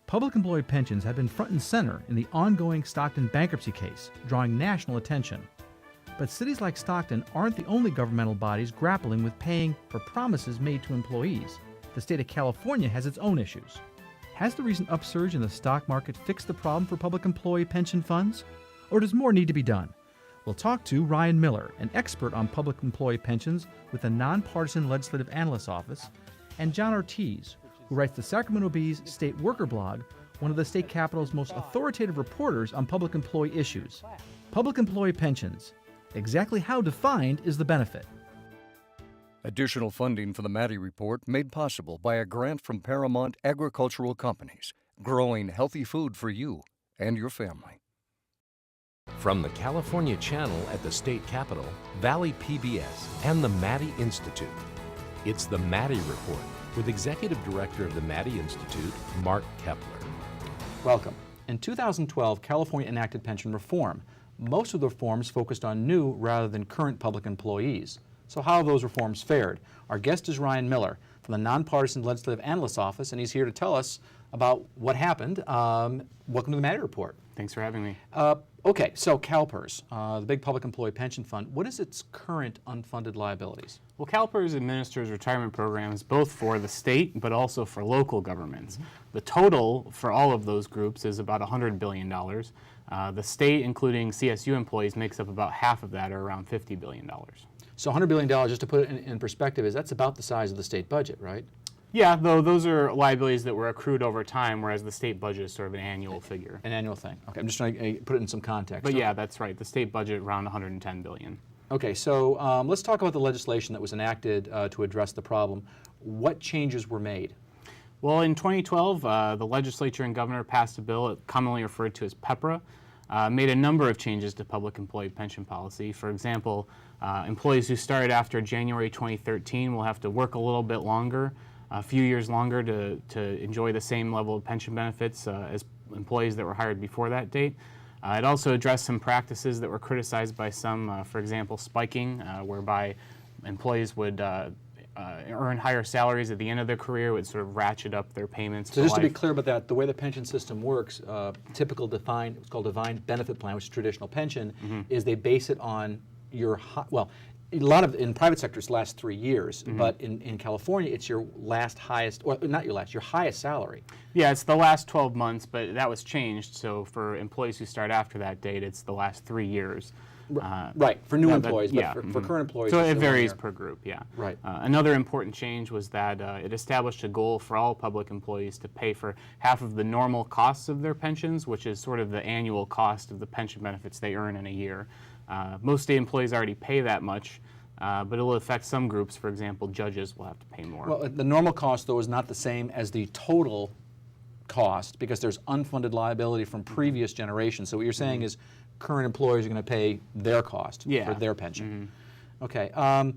Public employee pensions have been front and center in the ongoing Stockton bankruptcy case, drawing national attention. But cities like Stockton aren't the only governmental bodies grappling with paying for promises made to employees. The state of California has its own issues. Has the recent upsurge in the stock market fixed the problem for public employee pension funds? Or does more need to be done? We'll talk to Ryan Miller, an expert on public employee pensions with the nonpartisan Legislative Analyst Office, and Jon Ortiz, who writes the Sacramento Bee's State Worker blog, one of the state capital's most authoritative reporters on public employee issues. Public employee pensions. Exactly how defined is the benefit? Additional funding for the Maddy Report made possible by a grant from Paramount Agricultural Companies, growing healthy food for you and your family. From the California Channel at the state capitol, Valley PBS, and the Maddy Institute, it's the Maddy Report with Executive Director of the Maddy Institute, Mark Keppler. Welcome. In 2012, California enacted pension reform. Most of the reforms focused on new rather than current public employees. So how have those reforms fared? Our guest is Ryan Miller from the nonpartisan Legislative Analyst Office, and he's here to tell us about what happened. Welcome to the Maddy Report. Thanks for having me. Okay, so CalPERS, the big public employee pension fund, what is its current unfunded liabilities? Well, CalPERS administers retirement programs both for the state but also for local governments. Mm-hmm. The total for all of those groups is about $100 billion. The state, including CSU employees, makes up about half of that, or around $50 billion. So $100 billion, just to put it in perspective, that's about the size of the state budget, right? Yeah, though those are liabilities that were accrued over time, whereas the state budget is sort of an annual figure. An annual thing. Okay, I'm just trying to put it in some context. But yeah, that's right. The state budget around $110 billion. Okay, so let's talk about the legislation that was enacted to address the problem. What changes were made? Well, in 2012, the legislature and governor passed a bill commonly referred to as PEPRA, made a number of changes to public employee pension policy. For example, employees who started after January 2013 will have to work a little bit longer, a few years longer to enjoy the same level of pension benefits as employees that were hired before that date. It also addressed some practices that were criticized by some, for example, spiking, whereby employees would earn higher salaries at the end of their career, would sort of ratchet up their payments. So just to be clear about that, the way the pension system works, typical defined, it's called defined benefit plan, which is traditional pension, mm-hmm. is they base it on your, well, a lot of, in private sector, it's last 3 years, mm-hmm. but in California, it's your last highest, or not your last, your highest salary. Yeah, it's the last 12 months, but that was changed. So for employees who start after that date, it's the last 3 years. Right, for new employees, but yeah, for mm-hmm. current employees. So it varies per group, yeah. Right. Another important change was that it established a goal for all public employees to pay for half of the normal costs of their pensions, which is sort of the annual cost of the pension benefits they earn in a year. Most state employees already pay that much, but it will affect some groups. For example, judges will have to pay more. Well, the normal cost, though, is not the same as the total cost because there's unfunded liability from previous generations. So what you're saying mm-hmm. is current employers are going to pay their cost for their pension. Mm-hmm. Okay.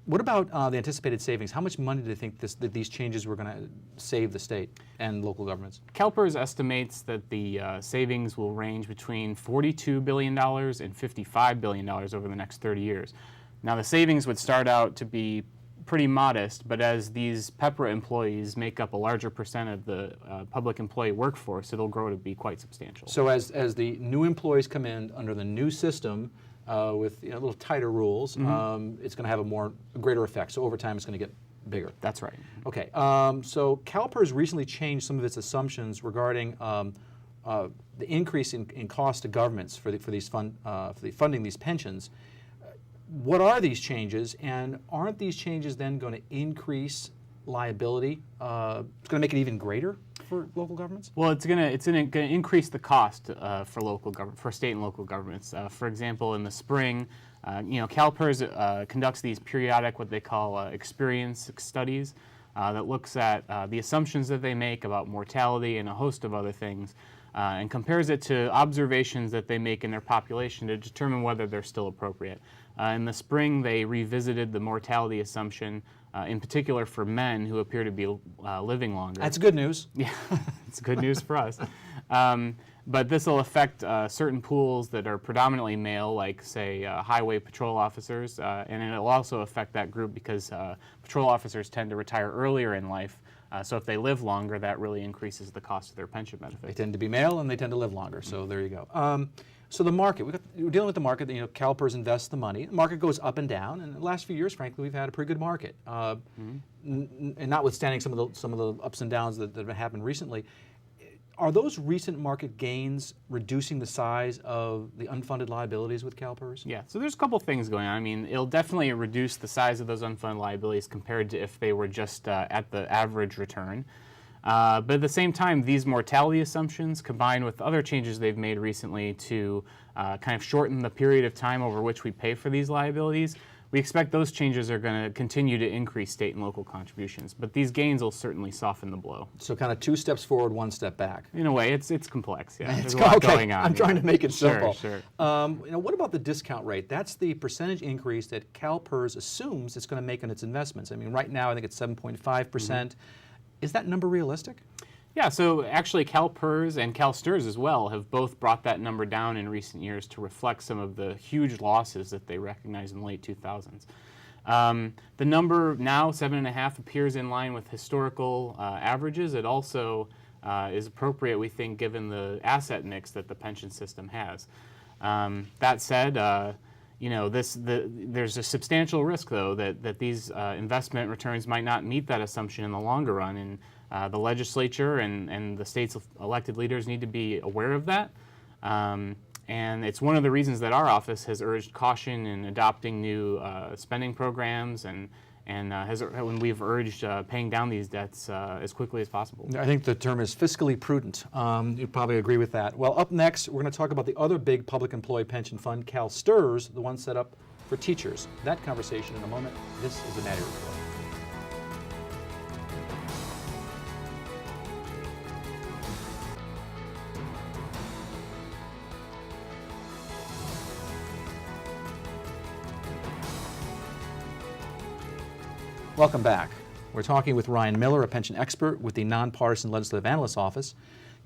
What about the anticipated savings? How much money do you think that these changes were going to save the state and local governments? CalPERS estimates that the savings will range between $42 billion and $55 billion over the next 30 years. Now, the savings would start out to be pretty modest, but as these PEPRA employees make up a larger percent of the public employee workforce, it'll grow to be quite substantial. So as the new employees come in under the new system with a little tighter rules, mm-hmm. It's going to have a greater effect. So over time, it's going to get bigger. That's right. Okay. So CalPERS recently changed some of its assumptions regarding the increase in cost to governments for funding these pensions. What are these changes, and aren't these changes then going to increase liability? It's going to make it even greater for local governments? Well, it's going to increase the cost for state and local governments. For example, in the spring, CalPERS conducts these periodic, what they call experience studies, that looks at the assumptions that they make about mortality and a host of other things, and compares it to observations that they make in their population to determine whether they're still appropriate. In the spring, they revisited the mortality assumption, in particular for men who appear to be living longer. That's good news. Yeah, it's good news for us. But this will affect certain pools that are predominantly male, like, say, highway patrol officers, and it will also affect that group because patrol officers tend to retire earlier in life So if they live longer, that really increases the cost of their pension They benefits. tend to be male and they tend to live longer, so there you go. So the market, we're dealing with the market. CalPERS invests the money. The market goes up and down, and the last few years, frankly, we've had a pretty good market. And notwithstanding some of the ups and downs that have happened recently, are those recent market gains reducing the size of the unfunded liabilities with CalPERS? Yeah, so there's a couple things going on. I mean, it'll definitely reduce the size of those unfunded liabilities compared to if they were just at the average return. But at the same time, these mortality assumptions, combined with other changes they've made recently to kind of shorten the period of time over which we pay for these liabilities, we expect those changes are going to continue to increase state and local contributions. But these gains will certainly soften the blow. So kind of 2 steps forward, 1 step back. In a way, it's complex. Yeah, there's a lot Okay, going on. I'm trying to make it simple. Sure. What about the discount rate? That's the percentage increase that CalPERS assumes it's going to make on its investments. I mean, right now I think it's 7.5%. Is that number realistic? Yeah, so actually CalPERS and CalSTRS as well have both brought that number down in recent years to reflect some of the huge losses that they recognized in the late 2000s. The number now, 7.5, appears in line with historical averages. It also is appropriate, we think, given the asset mix that the pension system has. That said, there's a substantial risk, though, that these investment returns might not meet that assumption in the longer run, and the legislature and the state's elected leaders need to be aware of that. And it's one of the reasons that our office has urged caution in adopting new spending programs and when we've urged paying down these debts as quickly as possible. I think the term is fiscally prudent. You'd probably agree with that. Well, up next, we're going to talk about the other big public employee pension fund, CalSTRS, the one set up for teachers. That conversation in a moment. This is the Maddy Report. Welcome back. We're talking with Ryan Miller, a pension expert with the Nonpartisan Legislative Analyst Office.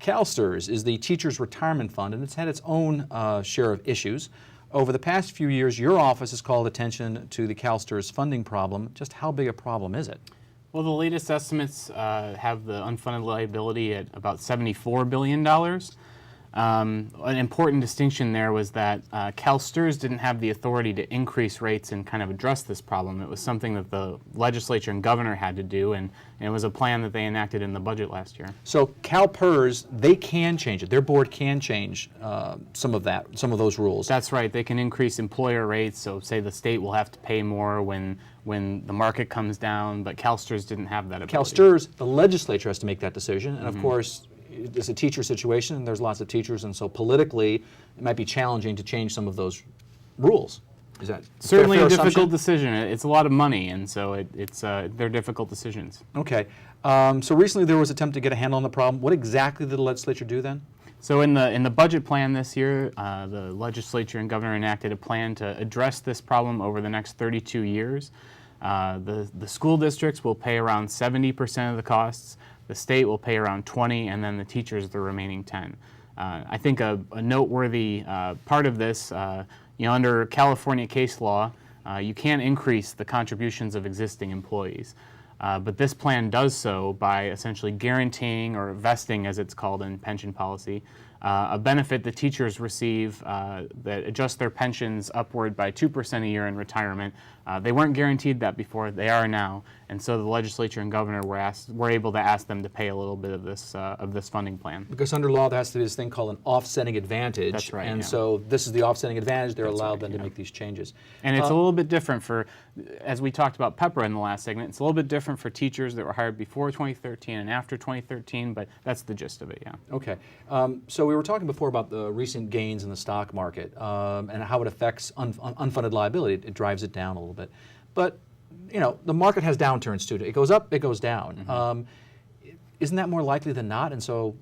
CalSTRS is the Teachers Retirement Fund, and it's had its own share of issues. Over the past few years, your office has called attention to the CalSTRS funding problem. Just how big a problem is it? Well, the latest estimates have the unfunded liability at about $74 billion. An important distinction there was that CalSTRS didn't have the authority to increase rates and kind of address this problem. It was something that the legislature and governor had to do, and it was a plan that they enacted in the budget last year. So CalPERS, they can change it. Their board can change some of those rules. That's right. They can increase employer rates. So say the state will have to pay more when the market comes down, but CalSTRS didn't have that ability. CalSTRS, the legislature has to make that decision, and of course, it's a teacher situation, and there's lots of teachers, and so politically, it might be challenging to change some of those rules. Is that certainly fair a difficult assumption? decision? It's a lot of money, and so they're difficult decisions. Okay. So recently there was an attempt to get a handle on the problem. What exactly did the legislature do then? So in the budget plan this year, the legislature and governor enacted a plan to address this problem over the next 32 years. The school districts will pay around 70% of the costs. The state will pay around 20%, and then the teachers the remaining 10%. I think a noteworthy part of this, under California case law, you can't increase the contributions of existing employees. But this plan does so by essentially guaranteeing, or vesting as it's called in pension policy, a benefit the teachers receive that adjusts their pensions upward by 2% a year in retirement. They weren't guaranteed that before, they are now, and so the legislature and governor were able to ask them to pay a little bit of this funding plan. Because under law there has to be this thing called an offsetting advantage. That's right. And yeah. so this is the offsetting advantage. They're allowed then to yeah. make these changes. And it's a little bit different for, as we talked about PEPRA in the last segment, it's a little bit different for teachers that were hired before 2013 and after 2013, but that's the gist of it, yeah. Okay. So we were talking before about the recent gains in the stock market and how it affects unfunded liability. It drives it down a little bit. But, the market has downturns too. It goes up, it goes down. Mm-hmm. Isn't that more likely than not? And so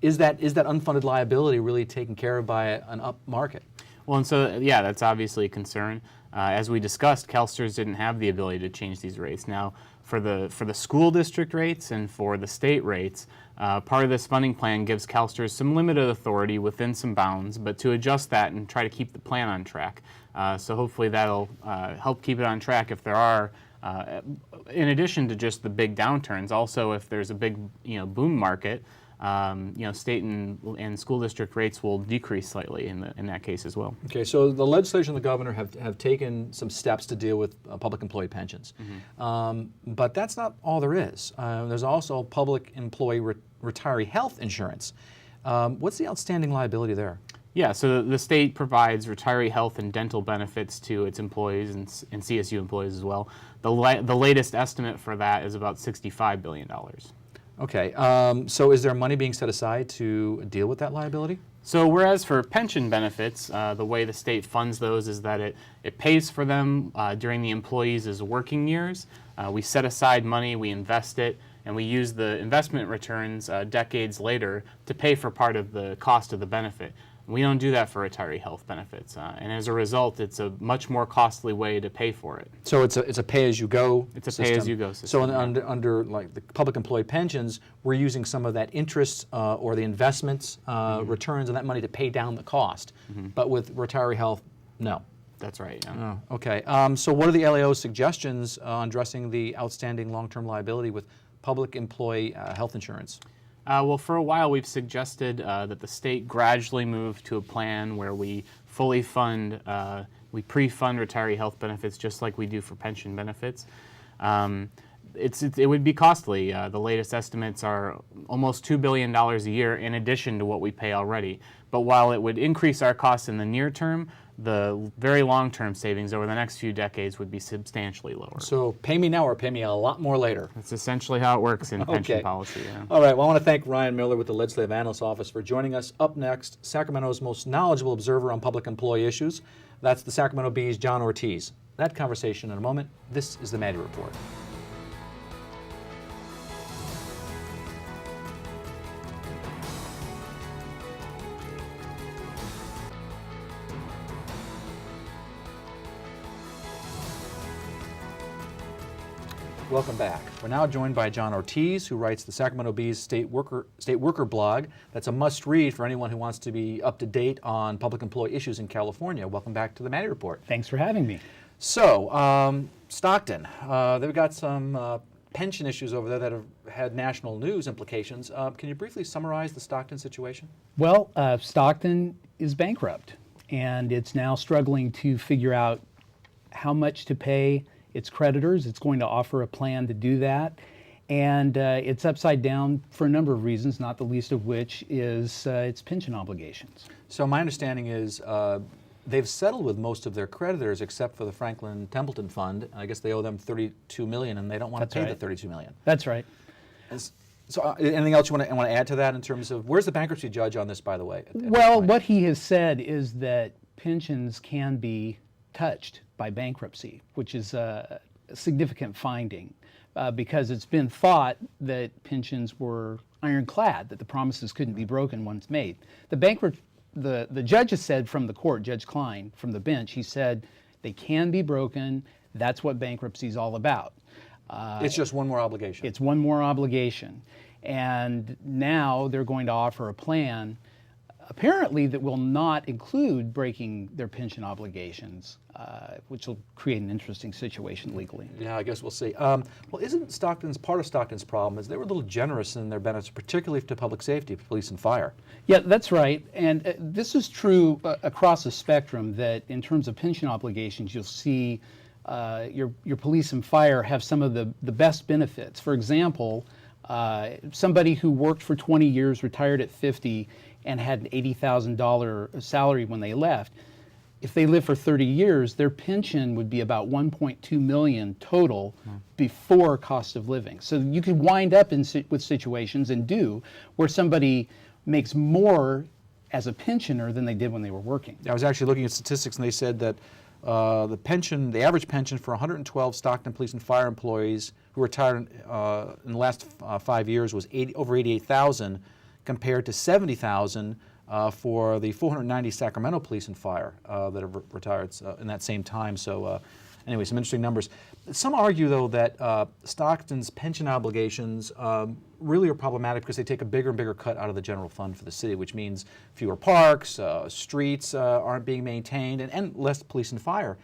is that unfunded liability really taken care of by an up market? Well, and so, yeah, that's obviously a concern. As we discussed, CalSTRS didn't have the ability to change these rates. Now, for the school district rates and for the state rates, part of this funding plan gives CalSTRS some limited authority within some bounds, but to adjust that and try to keep the plan on track. So hopefully that'll help keep it on track if there are In addition to just the big downturns, also if there's a big boom market, state and school district rates will decrease slightly in that case as well. Okay, so the legislature and the governor have taken some steps to deal with public employee pensions. But that's not all there is. There's also public employee retiree health insurance. What's the outstanding liability there? Yeah, so the state provides retiree health and dental benefits to its employees and CSU employees as well. The latest estimate for that is about $65 billion. Okay, so is there money being set aside to deal with that liability? So whereas for pension benefits, the way the state funds those is that it pays for them during the employees' working years. We set aside money, we invest it, and we use the investment returns decades later to pay for part of the cost of the benefit. We don't do that for retiree health benefits, and as a result, it's a much more costly way to pay for it. So it's a pay-as-you-go system. It's a pay-as-you-go system. So under like the public employee pensions, we're using some of that interest or the investments returns on that money to pay down the cost. But with retiree health, no. That's right. Yeah. Oh, okay. So what are the LAO's suggestions on addressing the outstanding long-term liability with public employee health insurance? Well, for a while we've suggested that the state gradually move to a plan where we fully fund, we pre-fund retiree health benefits just like we do for pension benefits. It would be costly. The latest estimates are almost $2 billion a year in addition to what we pay already. But while it would increase our costs in the near term, the very long-term savings over the next few decades would be substantially lower. So pay me now or pay me a lot more later. That's essentially how it works in pension policy. Yeah. All right, well, I want to thank Ryan Miller with the Legislative Analyst Office for joining us. Up next, Sacramento's most knowledgeable observer on public employee issues. That's the Sacramento Bee's Jon Ortiz. That conversation in a moment. This is the Maddy Report. Welcome back. We're now joined by Jon Ortiz, who writes the Sacramento Bee's State Worker blog. That's a must-read for anyone who wants to be up to date on public employee issues in California. Welcome back to the Maddy Report. Thanks for having me. So, Stockton, they've got some pension issues over there that have had national news implications. Can you briefly summarize the Stockton situation? Well, Stockton is bankrupt, and it's now struggling to figure out how much to pay its creditors. It's going to offer a plan to do that, and it's upside down for a number of reasons, not the least of which is its pension obligations. So my understanding is they've settled with most of their creditors except for the Franklin Templeton Fund. I guess they owe them $32 million, and they don't want to pay the $32 million. That's right. So anything else you want to add to that in terms of, where's the bankruptcy judge on this, by the way? Well, what he has said is that pensions can be touched by bankruptcy, which is a significant finding because it's been thought that pensions were ironclad, that the promises couldn't be broken once made. The judge has said from the court, Judge Klein, from the bench, he said they can be broken. That's what bankruptcy is all about. It's just one more obligation. It's one more obligation. And now they're going to offer a plan, apparently, that will not include breaking their pension obligations, which will create an interesting situation legally. Yeah, I guess we'll see. Well, isn't part of Stockton's problem is they were a little generous in their benefits, particularly to public safety, police and fire? Yeah, that's right. And this is true across the spectrum, that in terms of pension obligations, you'll see your police and fire have some of the best benefits. For example, somebody who worked for 20 years, retired at 50, and had an $80,000 salary when they left, if they live for 30 years, their pension would be about $1.2 million total before cost of living. So you could wind up with situations, and do, where somebody makes more as a pensioner than they did when they were working. I was actually looking at statistics, and they said that the average pension for 112 Stockton police and fire employees who retired in the last 5 years was over $88,000, compared to $70,000 for the 490 Sacramento police and fire that have retired in that same time. So anyway, some interesting numbers. Some argue, though, that Stockton's pension obligations really are problematic because they take a bigger and bigger cut out of the general fund for the city, which means fewer parks, streets aren't being maintained, and less police and fire.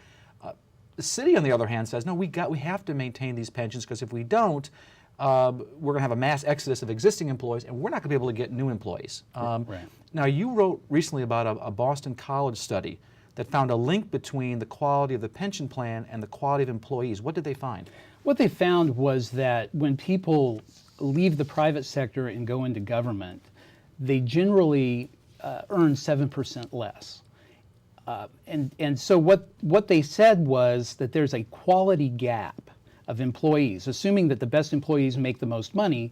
The city, on the other hand, says, no, we have to maintain these pensions because if we don't, we're going to have a mass exodus of existing employees, and we're not going to be able to get new employees. Right. Now, you wrote recently about a Boston College study that found a link between the quality of the pension plan and the quality of employees. What did they find? What they found was that when people leave the private sector and go into government, they generally earn 7% less. And so what they said was that there's a quality gap of employees. Assuming that the best employees make the most money,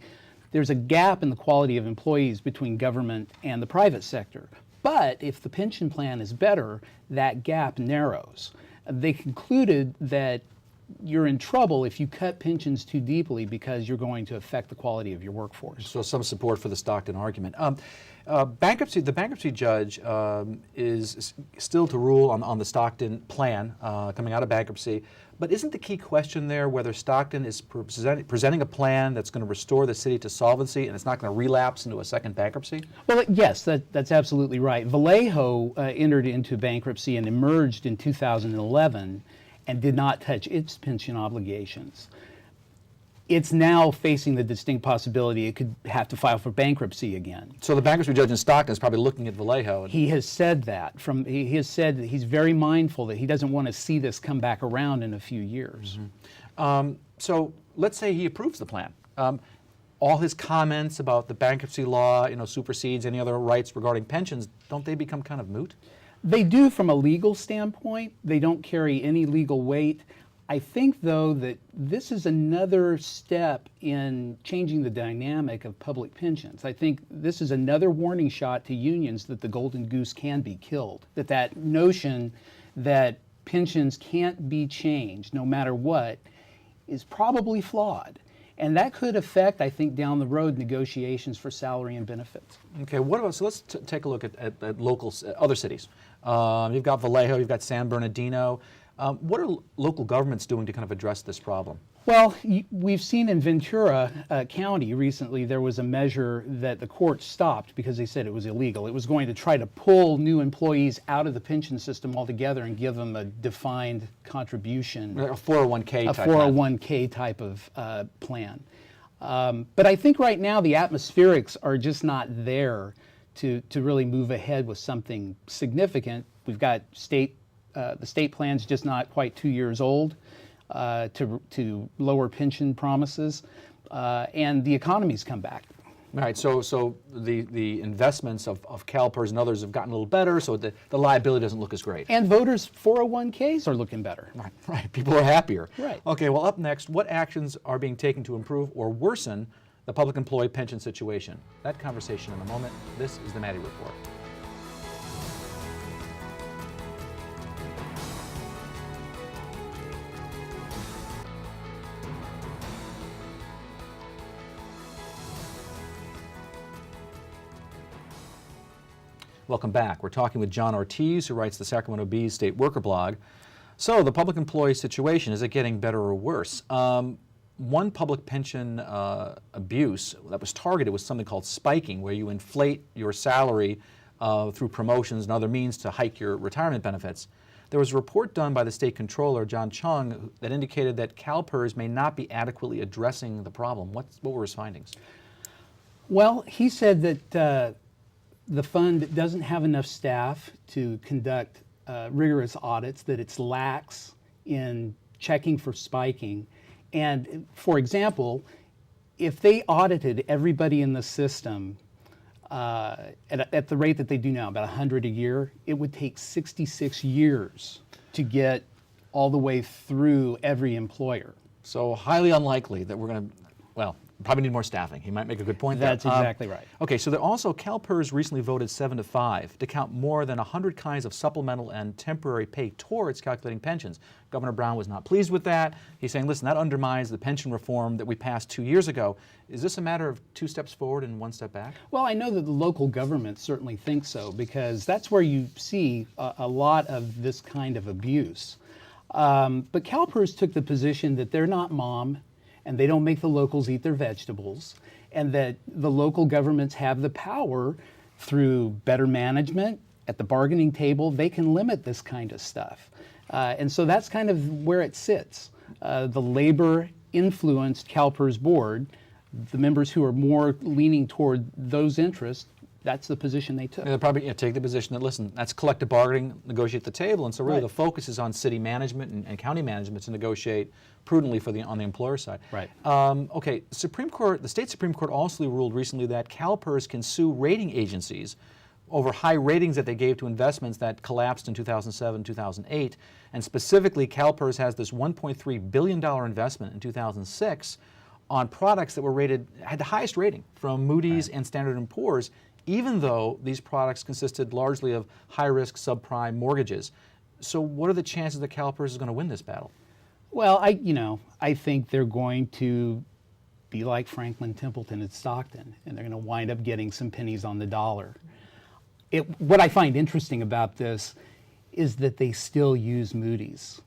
there's a gap in the quality of employees between government and the private sector. But if the pension plan is better, that gap narrows. They concluded that you're in trouble if you cut pensions too deeply because you're going to affect the quality of your workforce. So some support for the Stockton argument. The bankruptcy judge is still to rule on the Stockton plan coming out of bankruptcy. But isn't the key question there whether Stockton is presenting a plan that's going to restore the city to solvency and it's not going to relapse into a second bankruptcy? Well, yes, that's absolutely right. Vallejo entered into bankruptcy and emerged in 2011 and did not touch its pension obligations. It's now facing the distinct possibility it could have to file for bankruptcy again. So the bankruptcy judge in Stockton is probably looking at Vallejo. He has said that. He has said that he's very mindful that he doesn't want to see this come back around in a few years. Mm-hmm. So let's say he approves the plan. All his comments about the bankruptcy law, supersedes any other rights regarding pensions. Don't they become kind of moot? They do from a legal standpoint. They don't carry any legal weight. I think, though, that this is another step in changing the dynamic of public pensions. I think this is another warning shot to unions that the golden goose can be killed, that notion that pensions can't be changed no matter what is probably flawed. And that could affect, I think, down the road negotiations for salary and benefits. Okay, so let's take a look at local, other cities. You've got Vallejo, you've got San Bernardino. What are local governments doing to kind of address this problem? Well, we've seen in Ventura County recently there was a measure that the court stopped because they said it was illegal. It was going to try to pull new employees out of the pension system altogether and give them a defined contribution. A 401k type. A 401k type of plan. But I think right now the atmospherics are just not there to really move ahead with something significant. We've got the state plan's just not quite 2 years old to lower pension promises, and the economy's come back. All right, so the investments of CalPERS and others have gotten a little better, so the liability doesn't look as great. And voters' 401ks are looking better. Right, people are happier. Right. Okay, well, up next, what actions are being taken to improve or worsen the public employee pension situation? That conversation in a moment. This is the Maddy Report. Welcome back. We're talking with Jon Ortiz, who writes the Sacramento Bee's State Worker blog. So the public employee situation, is it getting better or worse? One public pension abuse that was targeted was something called spiking, where you inflate your salary through promotions and other means to hike your retirement benefits. There was a report done by the state controller, John Chung, that indicated that CalPERS may not be adequately addressing the problem. What were his findings? Well, he said that the fund doesn't have enough staff to conduct rigorous audits, that it's lax in checking for spiking. And for example, if they audited everybody in the system at the rate that they do now, about 100 a year, it would take 66 years to get all the way through every employer. So highly unlikely that we're going to, well, probably need more staffing. He might make a good point there. That's exactly right. Okay, so CalPERS recently voted 7-5 to count more than 100 kinds of supplemental and temporary pay towards calculating pensions. Governor Brown was not pleased with that. He's saying, listen, that undermines the pension reform that we passed 2 years ago. Is this a matter of 2 steps forward and 1 step back? Well, I know that the local governments certainly think so, because that's where you see a lot of this kind of abuse. But CalPERS took the position that they're not mom, and they don't make the locals eat their vegetables, and that the local governments have the power through better management at the bargaining table. They can limit this kind of stuff. And so that's kind of where it sits. The labor-influenced CalPERS board, the members who are more leaning toward those interests, that's the position they took. They'll probably take the position that, listen, that's collective bargaining, negotiate the table, and so really the focus is on city management and county management to negotiate prudently on the employer side. Right. Okay, the state Supreme Court also ruled recently that CalPERS can sue rating agencies over high ratings that they gave to investments that collapsed in 2007, 2008, and specifically CalPERS has this $1.3 billion investment in 2006 on products that had the highest rating from Moody's and Standard & Poor's, even though these products consisted largely of high-risk subprime mortgages. So what are the chances that CalPERS is going to win this battle? Well, I think they're going to be like Franklin Templeton at Stockton, and they're going to wind up getting some pennies on the dollar. What I find interesting about this is that they still use Moody's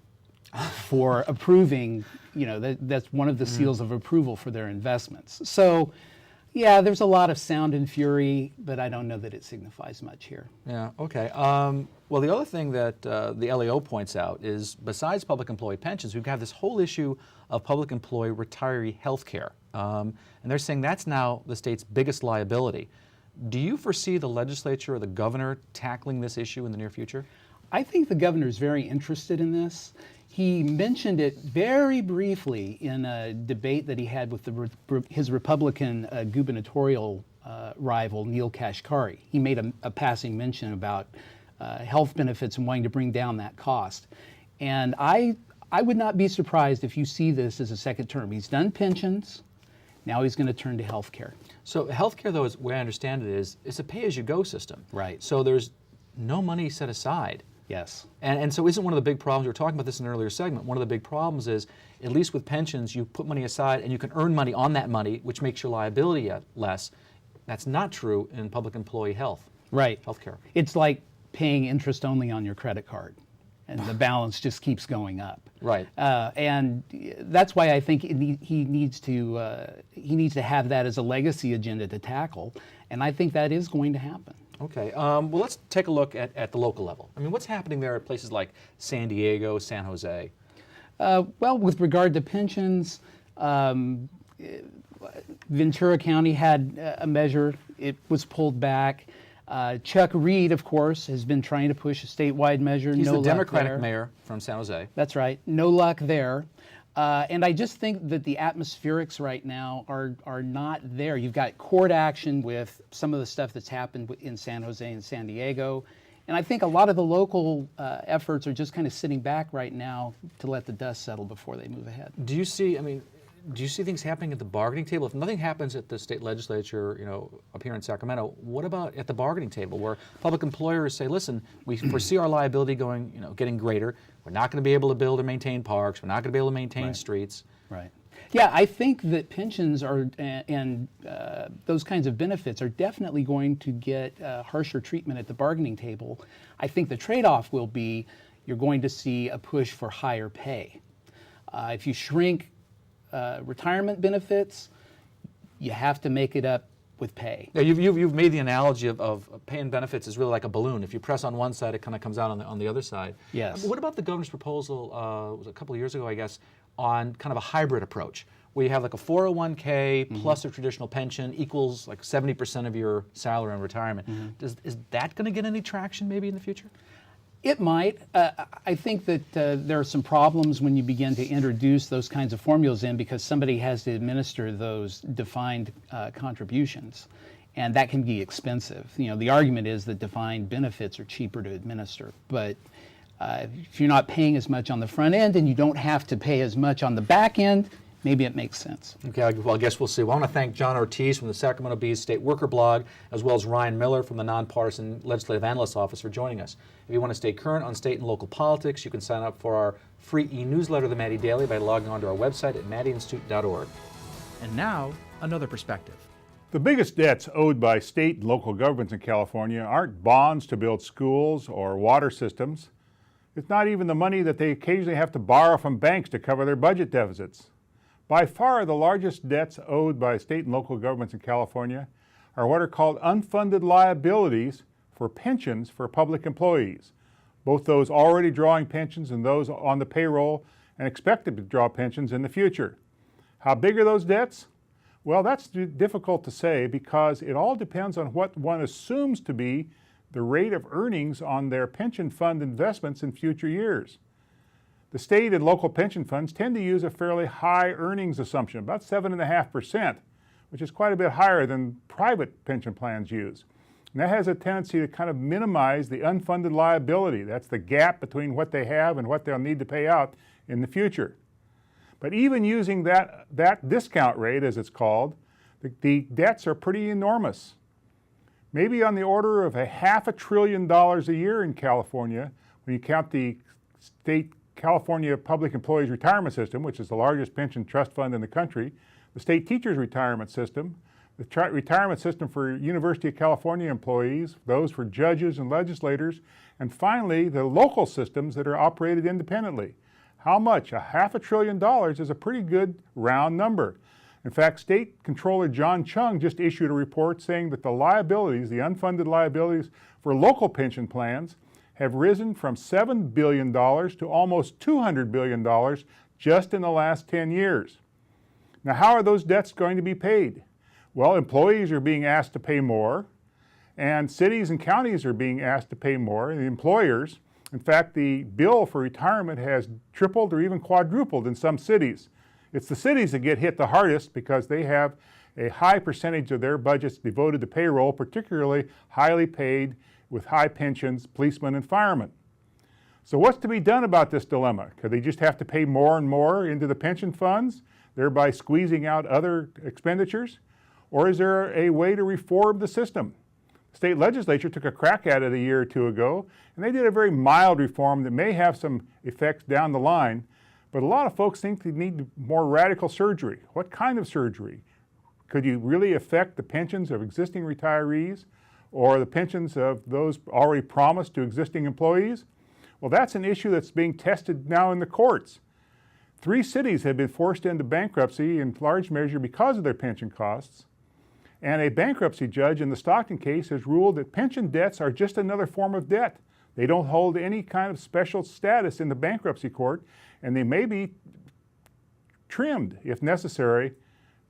for approving, that's one of the seals of approval for their investments. So, yeah, there's a lot of sound and fury, but I don't know that it signifies much here. Yeah, okay. Well, the other thing that the LAO points out is, besides public employee pensions, we've got this whole issue of public employee retiree health care. And they're saying that's now the state's biggest liability. Do you foresee the legislature or the governor tackling this issue in the near future? I think the governor is very interested in this. He mentioned it very briefly in a debate that he had with his Republican gubernatorial rival, Neil Kashkari. He made a passing mention about health benefits and wanting to bring down that cost. And I would not be surprised if you see this as a second term. He's done pensions. Now he's going to turn to health care. So health care, though, the way I understand it is, it's a pay-as-you-go system. Right. So there's no money set aside. Yes. And so isn't one of the big problems, we were talking about this in an earlier segment, one of the big problems is, at least with pensions, you put money aside and you can earn money on that money, which makes your liability less. That's not true in public employee health. Right. Healthcare. It's like paying interest only on your credit card, and the balance just keeps going up. Right. And that's why I think he needs to have that as a legacy agenda to tackle, and I think that is going to happen. Okay. Well, let's take a look at the local level. I mean, what's happening there at places like San Diego, San Jose? Well, with regard to pensions, Ventura County had a measure. It was pulled back. Chuck Reed, of course, has been trying to push a statewide measure. He's no the Democratic luck there. mayor from San Jose. That's right. No luck there. And I just think that the atmospherics right now are not there. You've got court action with some of the stuff that's happened in San Jose and San Diego. And I think a lot of the local efforts are just kind of sitting back right now to let the dust settle before they move ahead. Do you see things happening at the bargaining table? If nothing happens at the state legislature, up here in Sacramento, what about at the bargaining table where public employers say, listen, we foresee our liability getting greater. We're not going to be able to build or maintain parks. We're not going to be able to maintain streets. Right. Yeah, I think that pensions and those kinds of benefits are definitely going to get harsher treatment at the bargaining table. I think the trade-off will be you're going to see a push for higher pay. If you shrink retirement benefits, you have to make it up with pay. Yeah, you've made the analogy of pay and benefits is really like a balloon. If you press on one side, it kind of comes out on the other side. Yes. What about the governor's proposal, it was a couple of years ago, I guess, on kind of a hybrid approach, where you have like a 401k plus a traditional pension equals like 70% of your salary in retirement. Is that going to get any traction maybe in the future? It might. I think that there are some problems when you begin to introduce those kinds of formulas in, because somebody has to administer those defined contributions, and that can be expensive. The argument is that defined benefits are cheaper to administer, but if you're not paying as much on the front end and you don't have to pay as much on the back end, maybe it makes sense. Okay, well, I guess we'll see. Well, I want to thank Jon Ortiz from the Sacramento Bee's State Worker Blog, as well as Ryan Miller from the Nonpartisan Legislative Analyst Office for joining us. If you want to stay current on state and local politics, you can sign up for our free e-newsletter, The Maddy Daily, by logging on to our website at maddyinstitute.org. And now, another perspective. The biggest debts owed by state and local governments in California aren't bonds to build schools or water systems. It's not even the money that they occasionally have to borrow from banks to cover their budget deficits. By far, the largest debts owed by state and local governments in California are what are called unfunded liabilities for pensions for public employees, both those already drawing pensions and those on the payroll and expected to draw pensions in the future. How big are those debts? Well, that's difficult to say because it all depends on what one assumes to be the rate of earnings on their pension fund investments in future years. The state and local pension funds tend to use a fairly high earnings assumption, about 7.5%, which is quite a bit higher than private pension plans use. And that has a tendency to kind of minimize the unfunded liability. That's the gap between what they have and what they'll need to pay out in the future. But even using that discount rate, as it's called, the debts are pretty enormous. Maybe on the order of $500 billion a year in California, when you count the state California Public Employees Retirement System, which is the largest pension trust fund in the country, the state teachers retirement system, the retirement system for University of California employees, those for judges and legislators, and finally the local systems that are operated independently. How much? $500 billion is a pretty good round number. In fact, State Controller John Chung just issued a report saying that the liabilities, the unfunded liabilities for local pension plans have risen from $7 billion to almost $200 billion just in the last 10 years. Now, how are those debts going to be paid? Well, employees are being asked to pay more, and cities and counties are being asked to pay more, and the employers. In fact, the bill for retirement has tripled or even quadrupled in some cities. It's the cities that get hit the hardest because they have a high percentage of their budgets devoted to payroll, particularly highly paid with high pensions, policemen and firemen. So what's to be done about this dilemma? Could they just have to pay more and more into the pension funds, thereby squeezing out other expenditures? Or is there a way to reform the system? The state legislature took a crack at it a year or two ago, and they did a very mild reform that may have some effects down the line, but a lot of folks think they need more radical surgery. What kind of surgery? Could you really affect the pensions of existing retirees or the pensions of those already promised to existing employees? Well, that's an issue that's being tested now in the courts. 3 cities have been forced into bankruptcy in large measure because of their pension costs. And a bankruptcy judge in the Stockton case has ruled that pension debts are just another form of debt. They don't hold any kind of special status in the bankruptcy court, and they may be trimmed, if necessary,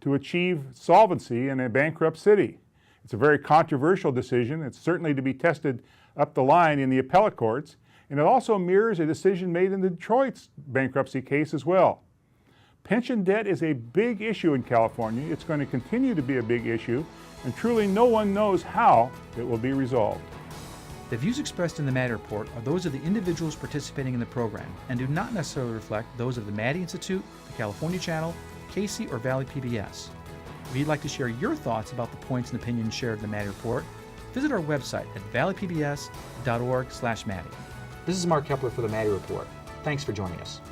to achieve solvency in a bankrupt city. It's a very controversial decision. It's certainly to be tested up the line in the appellate courts, and it also mirrors a decision made in the Detroit's bankruptcy case as well. Pension debt is a big issue in California. It's going to continue to be a big issue, and truly no one knows how it will be resolved. The views expressed in the Maddy Report are those of the individuals participating in the program and do not necessarily reflect those of the Maddy Institute, the California Channel, Casey, or Valley PBS. If you'd like to share your thoughts about the points and opinions shared in the Maddy Report, visit our website at valleypbs.org/Maddy. This is Mark Keppler for the Maddy Report. Thanks for joining us.